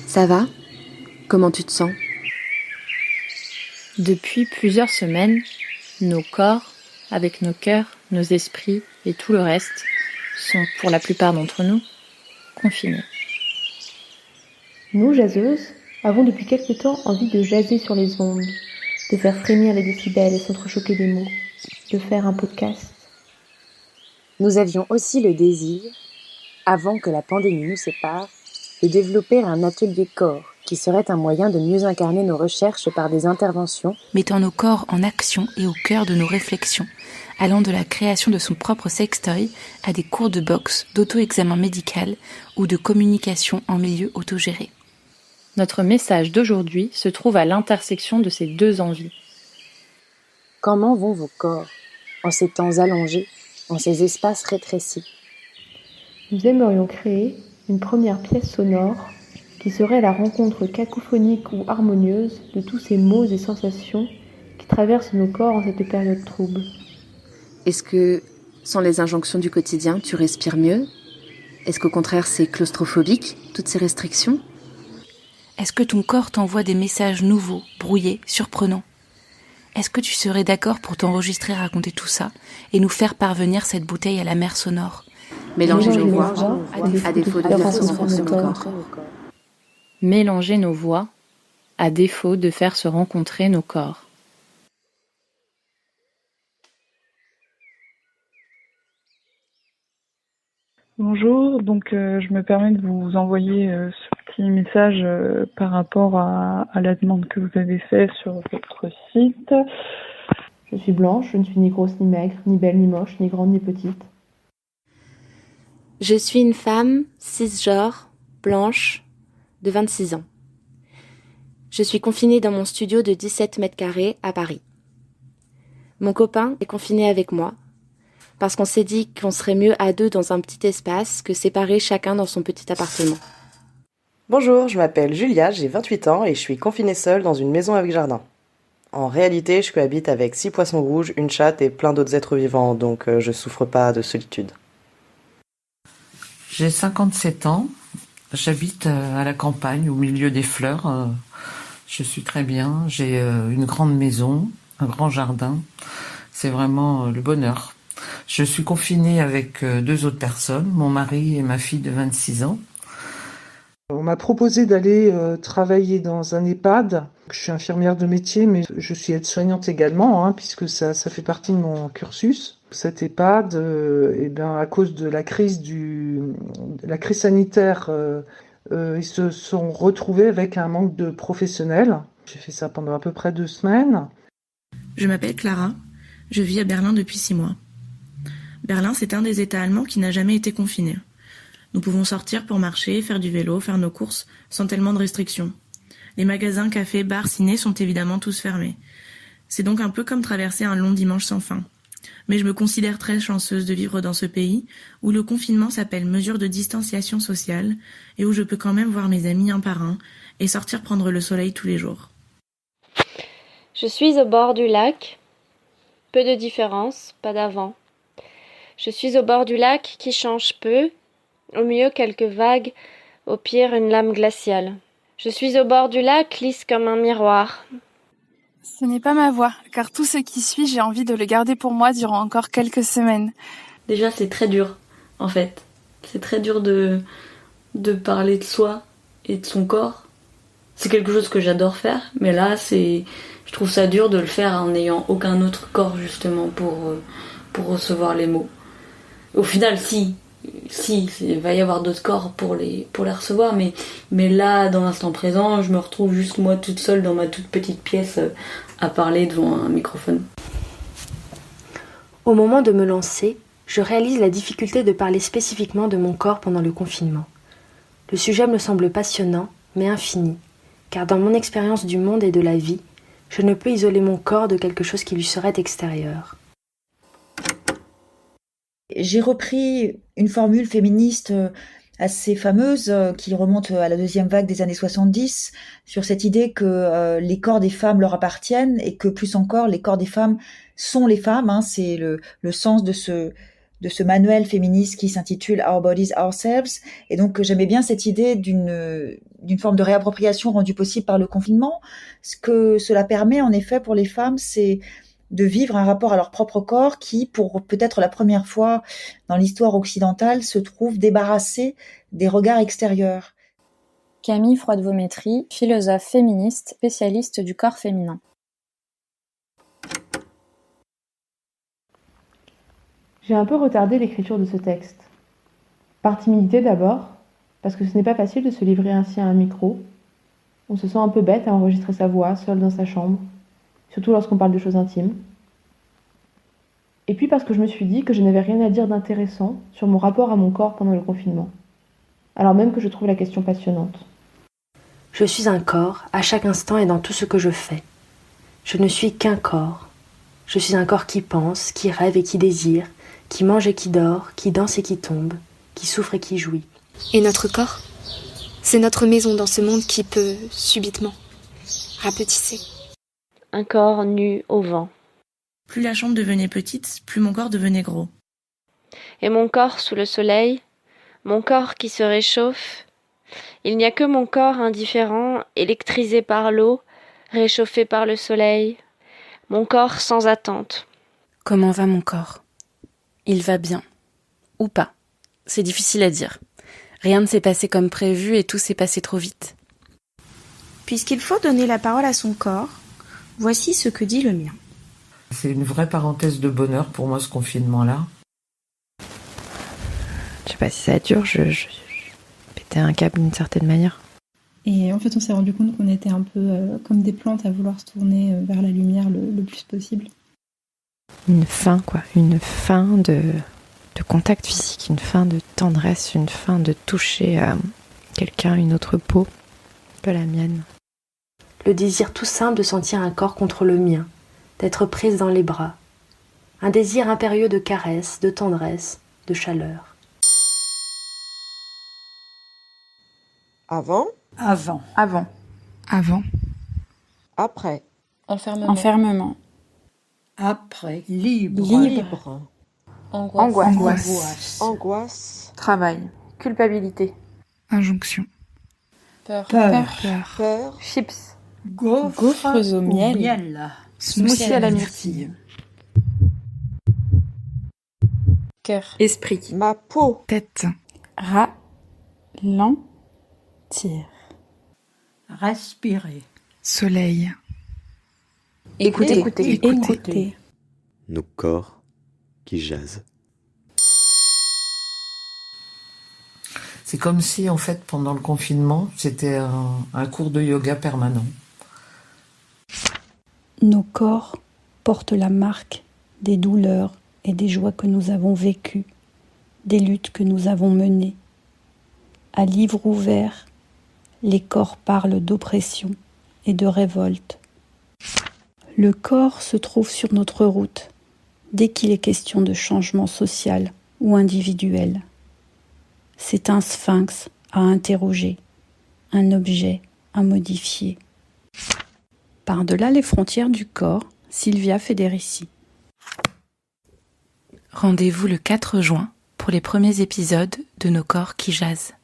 Ça va ? Comment tu te sens ? Depuis plusieurs semaines, nos corps, avec nos cœurs, nos esprits et tout le reste, sont, pour la plupart d'entre nous, confinés. Nous, jaseuses, avons depuis quelque temps envie de jaser sur les ondes, de faire frémir les décibels et s'entrechoquer des mots, de faire un podcast. Nous avions aussi le désir, avant que la pandémie nous sépare, de développer un atelier corps qui serait un moyen de mieux incarner nos recherches par des interventions mettant nos corps en action et au cœur de nos réflexions, allant de la création de son propre sextoy à des cours de boxe, d'auto-examen médical ou de communication en milieu autogéré. Notre message d'aujourd'hui se trouve à l'intersection de ces deux envies. Comment vont vos corps, en ces temps allongés, en ces espaces rétrécis ? Nous aimerions créer une première pièce sonore qui serait la rencontre cacophonique ou harmonieuse de tous ces mots et sensations qui traversent nos corps en cette période trouble. Est-ce que, sans les injonctions du quotidien, tu respires mieux ? Est-ce qu'au contraire c'est claustrophobique, toutes ces restrictions ? Est-ce que ton corps t'envoie des messages nouveaux, brouillés, surprenants ? Est-ce que tu serais d'accord pour t'enregistrer raconter tout ça et nous faire parvenir cette bouteille à la mer sonore ? Mélanger nos voix, à défaut de faire se rencontrer nos corps. Mélanger nos voix, à défaut de faire se rencontrer nos corps. Bonjour, donc je me permets de vous envoyer ce petit message par rapport à la demande que vous avez faite sur votre site. Je suis blanche, je ne suis ni grosse ni maigre, ni belle ni moche, ni grande ni petite. Je suis une femme cisgenre, blanche, de 26 ans. Je suis confinée dans mon studio de 17 mètres carrés à Paris. Mon copain est confiné avec moi, parce qu'on s'est dit qu'on serait mieux à deux dans un petit espace que séparés chacun dans son petit appartement. Bonjour, je m'appelle Julia, j'ai 28 ans et je suis confinée seule dans une maison avec jardin. En réalité, je cohabite avec 6 poissons rouges, une chatte et plein d'autres êtres vivants, donc je souffre pas de solitude. J'ai 57 ans, j'habite à la campagne, au milieu des fleurs. Je suis très bien, j'ai une grande maison, un grand jardin. C'est vraiment le bonheur. Je suis confinée avec 2 autres personnes, mon mari et ma fille de 26 ans. On m'a proposé d'aller travailler dans un EHPAD. Je suis infirmière de métier, mais je suis aide-soignante également, puisque ça fait partie de mon cursus. Cet EHPAD, à cause de la crise sanitaire, ils se sont retrouvés avec un manque de professionnels. J'ai fait ça pendant à peu près 2 semaines. Je m'appelle Clara, je vis à Berlin depuis 6 mois. Berlin, c'est un des États allemands qui n'a jamais été confiné. Nous pouvons sortir pour marcher, faire du vélo, faire nos courses, sans tellement de restrictions. Les magasins, cafés, bars, ciné sont évidemment tous fermés. C'est donc un peu comme traverser un long dimanche sans fin. Mais je me considère très chanceuse de vivre dans ce pays où le confinement s'appelle mesure de distanciation sociale et où je peux quand même voir mes amis un par un et sortir prendre le soleil tous les jours. Je suis au bord du lac. Peu de différence, pas d'avant. Je suis au bord du lac qui change peu, au mieux quelques vagues, au pire une lame glaciale. Je suis au bord du lac, lisse comme un miroir. Ce n'est pas ma voix, car tout ce qui suit, j'ai envie de le garder pour moi durant encore quelques semaines. Déjà, c'est très dur, en fait. C'est très dur de parler de soi et de son corps. C'est quelque chose que j'adore faire, mais là, je trouve ça dur de le faire en n'ayant aucun autre corps, justement, pour recevoir les mots. Au final, si, il va y avoir d'autres corps pour les recevoir, mais là, dans l'instant présent, je me retrouve juste moi toute seule dans ma toute petite pièce à parler devant un microphone. Au moment de me lancer, je réalise la difficulté de parler spécifiquement de mon corps pendant le confinement. Le sujet me semble passionnant, mais infini, car dans mon expérience du monde et de la vie, je ne peux isoler mon corps de quelque chose qui lui serait extérieur. J'ai repris une formule féministe assez fameuse qui remonte à la deuxième vague des années 70 sur cette idée que les corps des femmes leur appartiennent et que plus encore les corps des femmes sont les femmes. Hein, c'est le sens de ce manuel féministe qui s'intitule Our Bodies, Ourselves. Et donc j'aimais bien cette idée d'une forme de réappropriation rendue possible par le confinement. Ce que cela permet en effet pour les femmes, c'est de vivre un rapport à leur propre corps qui, pour peut-être la première fois dans l'histoire occidentale, se trouve débarrassé des regards extérieurs. Camille Froide-Vaumétry, philosophe féministe, spécialiste du corps féminin. J'ai un peu retardé l'écriture de ce texte. Par timidité d'abord, parce que ce n'est pas facile de se livrer ainsi à un micro. On se sent un peu bête à enregistrer sa voix, seule dans sa chambre, surtout lorsqu'on parle de choses intimes. Et puis parce que je me suis dit que je n'avais rien à dire d'intéressant sur mon rapport à mon corps pendant le confinement, alors même que je trouve la question passionnante. Je suis un corps, à chaque instant et dans tout ce que je fais. Je ne suis qu'un corps. Je suis un corps qui pense, qui rêve et qui désire, qui mange et qui dort, qui danse et qui tombe, qui souffre et qui jouit. Et notre corps, c'est notre maison dans ce monde qui peut, subitement, rapetisser. Un corps nu au vent. Plus la chambre devenait petite, plus mon corps devenait gros. Et mon corps sous le soleil, mon corps qui se réchauffe. Il n'y a que mon corps indifférent, électrisé par l'eau, réchauffé par le soleil. Mon corps sans attente. Comment va mon corps ? Il va bien. Ou pas. C'est difficile à dire. Rien ne s'est passé comme prévu et tout s'est passé trop vite. Puisqu'il faut donner la parole à son corps, voici ce que dit le mien. C'est une vraie parenthèse de bonheur pour moi, ce confinement-là. Je sais pas si ça dure, je pétais un câble d'une certaine manière. Et en fait, on s'est rendu compte qu'on était un peu comme des plantes à vouloir se tourner vers la lumière le plus possible. Une faim, quoi. Une faim de contact physique, une faim de tendresse, une faim de toucher à quelqu'un, une autre peau que la mienne. Le désir tout simple de sentir un corps contre le mien, d'être prise dans les bras. Un désir impérieux de caresse, de tendresse, de chaleur. Avant. Avant. Avant. Avant. Après. Enfermement. Enfermement. Après. Libre. Libre. Angoisse. Angoisse. Angoisse. Travail. Culpabilité. Injonction. Peur. Peur. Chips. Gaufres au miel. Smoothie à la myrtille. Cœur. Esprit. Ma peau. Tête. Ralentir. Respirer. Soleil. Écouter. Nos corps qui jasent. C'est comme si, en fait, pendant le confinement, c'était un cours de yoga permanent. Nos corps portent la marque des douleurs et des joies que nous avons vécues, des luttes que nous avons menées. À livre ouvert, les corps parlent d'oppression et de révolte. Le corps se trouve sur notre route dès qu'il est question de changement social ou individuel. C'est un sphinx à interroger, un objet à modifier. Par-delà les frontières du corps, Sylvia Federici. Rendez-vous le 4 juin pour les premiers épisodes de Nos corps qui jasent.